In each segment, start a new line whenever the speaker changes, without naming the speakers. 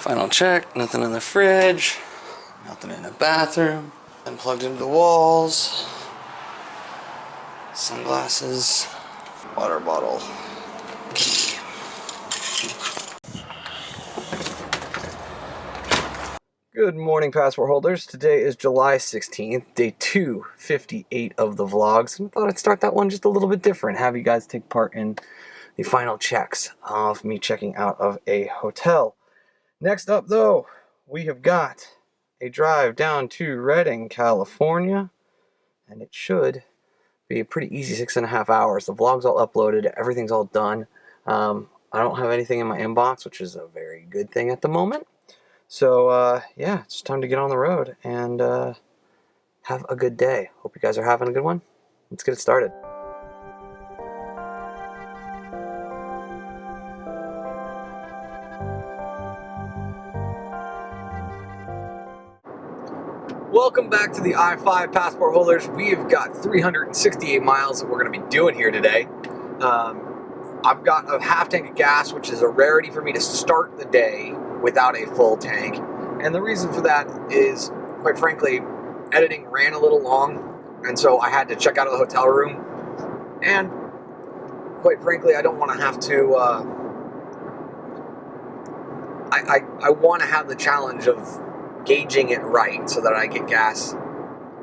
Final check, nothing in the fridge, nothing in the bathroom, unplugged into the walls, sunglasses, water bottle, key. Good morning, passport holders. Today is July 16th, day 258 of the vlogs, and I thought I'd start that one just a little bit different, have you guys take part in the final checks of me checking out of a hotel. Next up, though, we have got a drive down to Redding, California, and it should be a pretty easy 6.5 hours. The vlog's all uploaded, everything's all done. I don't have anything in my inbox, which is a very good thing at the moment. So, yeah, it's time to get on the road and have a good day. Hope you guys are having a good one. Let's get it started. Welcome back to the I-5 passport holders. We've got 368 miles that we're going to be doing here today. I've got a half tank of gas, which is a rarity for me to start the day without a full tank. And the reason for that is, quite frankly, editing ran a little long, and so I had to check out of the hotel room. And quite frankly, I don't want to have to, I want to have the challenge of gauging it right so that I get gas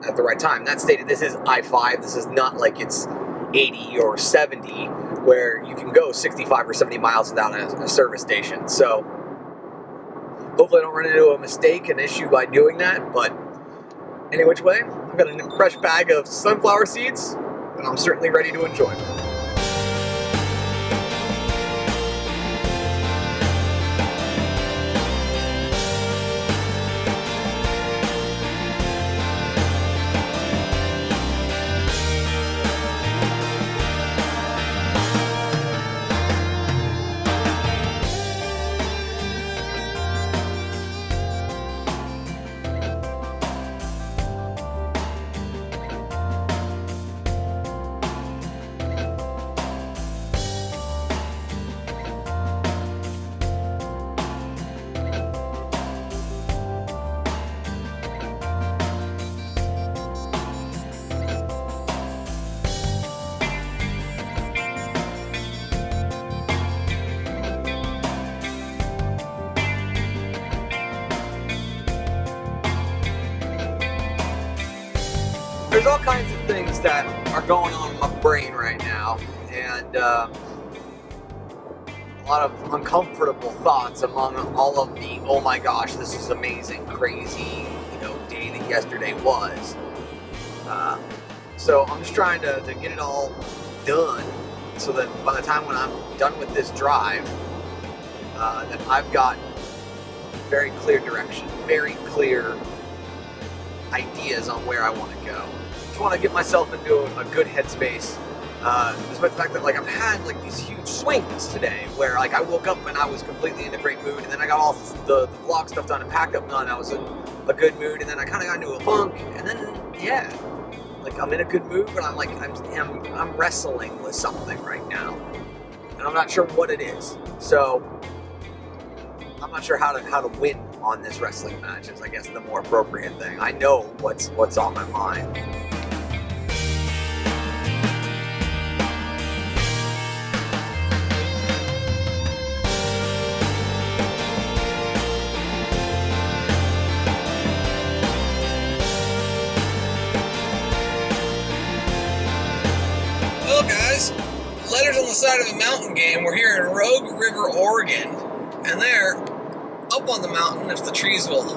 at the right time. That stated, this is I-5. This is not like it's 80 or 70 where you can go 65 or 70 miles without a service station. So hopefully I don't run into a mistake, an issue by doing that. But any which way, I've got a fresh bag of sunflower seeds and I'm certainly ready to enjoy them. There's all kinds of things that are going on in my brain right now, and a lot of uncomfortable thoughts among all of the, oh my gosh, this is amazing, crazy, day that yesterday was. So I'm just trying to get it all done so that by the time when I'm done with this drive, that I've got very clear direction, very clear ideas on where I want to go. Just want to get myself into a good headspace. Despite the fact that I've had these huge swings today, where I woke up and I was completely in a great mood, and then I got all the vlog stuff done and packed up done. I was in a good mood, and then I kind of got into a funk, and then yeah, I'm in a good mood, but I'm wrestling with something right now, and I'm not sure what it is. So I'm not sure how to win on this wrestling match is, I guess, the more appropriate thing. I know what's on my mind. Well, guys, letters on the side of the mountain game. We're here in Rogue River, Oregon, and there, up on the mountain, if the trees will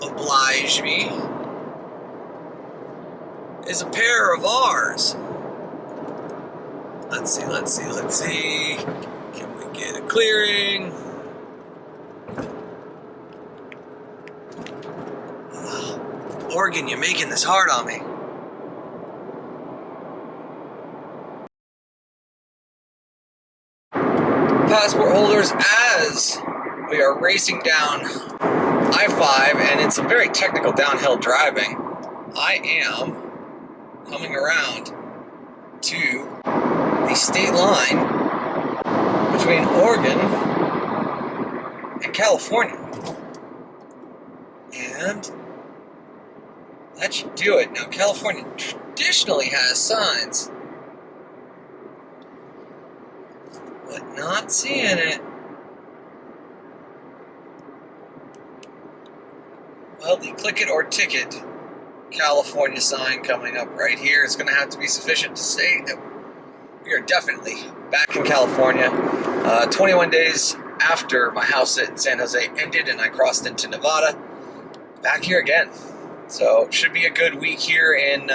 oblige me, is a pair of R's. Let's see. Can we get a clearing? Oregon, you're making this hard on me. Passport holders, as we are racing down I-5, and it's some very technical downhill driving, I am coming around to the state line between Oregon
in California. And that should do it. Now, California traditionally has signs, but not seeing it. Well, the click it or ticket California sign coming up right here is going to have to be sufficient to state that we are definitely back in California. 21 days after my house in San Jose ended and I crossed into Nevada, back here again. So should be a good week here in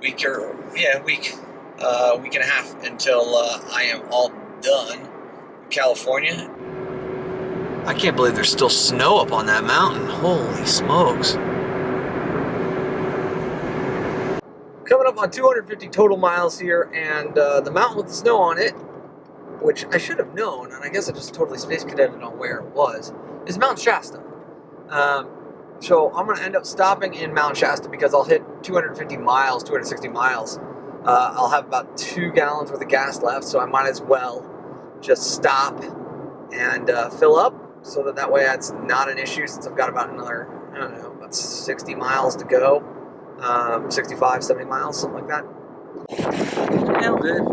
week and a half until I am all done in California. I can't believe there's still snow up on that mountain. Holy smokes.
Coming up on 250 total miles here, and the mountain with the snow on it, which I should have known, and I guess I just totally space cadeted on where it was, is Mount Shasta. So I'm going to end up stopping in Mount Shasta because I'll hit 250 miles, 260 miles. I'll have about 2 gallons worth of gas left, so I might as well just stop and fill up, so that way that's not an issue, since I've got about another, I don't know, about 60 miles to go. 65, 70 miles, something like that. Nailed it.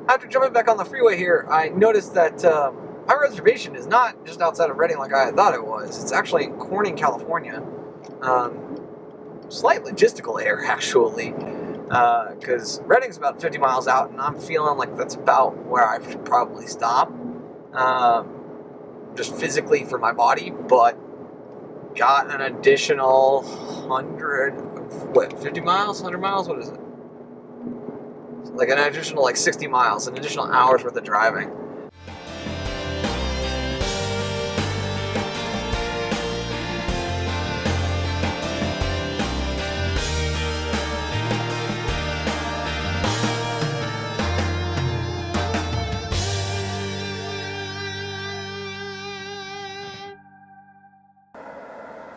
After jumping back on the freeway here, I noticed that my reservation is not just outside of Redding like I thought it was. It's actually in Corning, California. Slight logistical error, actually, because Redding's about 50 miles out, and I'm feeling like that's about where I should probably stop, just physically for my body, but got an additional 50 miles, 100 miles, what is it? Like an additional 60 miles, an additional hour's worth of driving.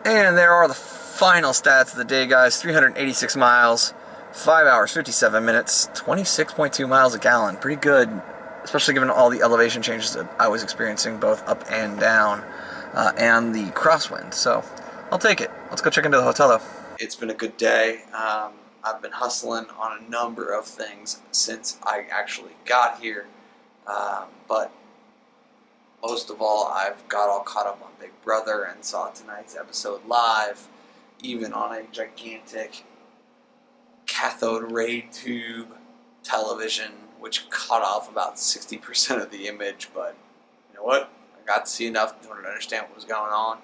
And there are the final stats of the day, guys. 386 miles, 5 hours, 57 minutes, 26.2 miles a gallon. Pretty good, especially given all the elevation changes that I was experiencing, both up and down, and the crosswind. So I'll take it. Let's go check into the hotel, though. It's been a good day. I've been hustling on a number of things since I actually got here, but most of all, I've got all caught up on Big Brother and saw tonight's episode live, even on a gigantic cathode ray tube television, which cut off about 60% of the image, but you know what? I got to see enough in order to understand what was going on.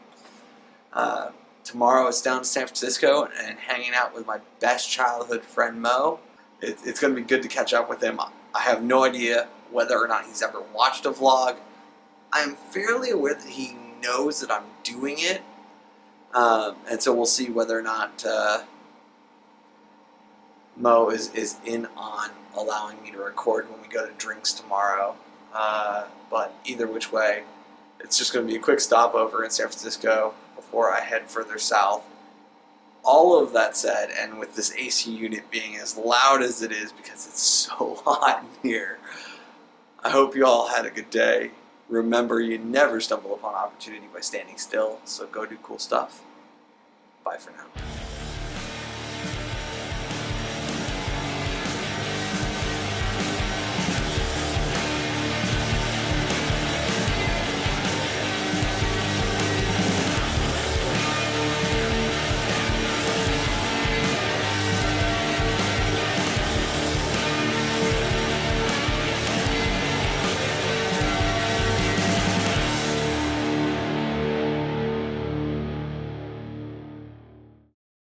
Tomorrow it's down to San Francisco and hanging out with my best childhood friend Mo. It's going to be good to catch up with him. I have no idea whether or not he's ever watched a vlog. I'm fairly aware that he knows that I'm doing it, and so we'll see whether or not Mo is in on allowing me to record when we go to drinks tomorrow. But either which way, it's just going to be a quick stopover in San Francisco before I head further south. All of that said, and with this AC unit being as loud as it is because it's so hot in here, I hope you all had a good day. Remember, you never stumble upon opportunity by standing still, so go do cool stuff. Bye for now.